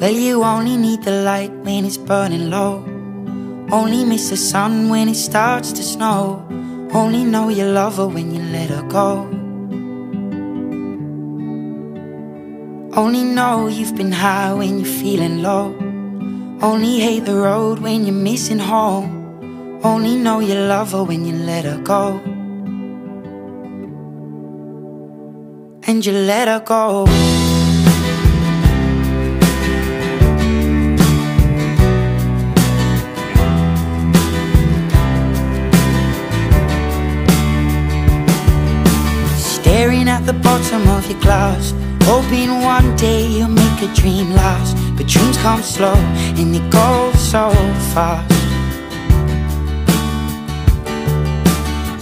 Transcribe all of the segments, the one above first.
Well, you only need the light when it's burning low. Only miss the sun when it starts to snow. Only know you love her when you let her go. Only know you've been high when you're feeling low. Only hate the road when you're missing home. Only know you love her when you let her go. And you let her go. Staring at the bottom of your glass, hoping one day you'll make a dream last. But dreams come slow and they go so fast.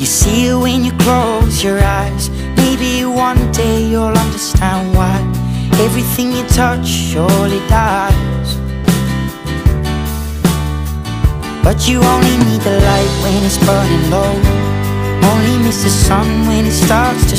You see it when you close your eyes. Maybe one day you'll understand why everything you touch surely dies. But you only need the light when it's burning low. Only miss the sun when it starts to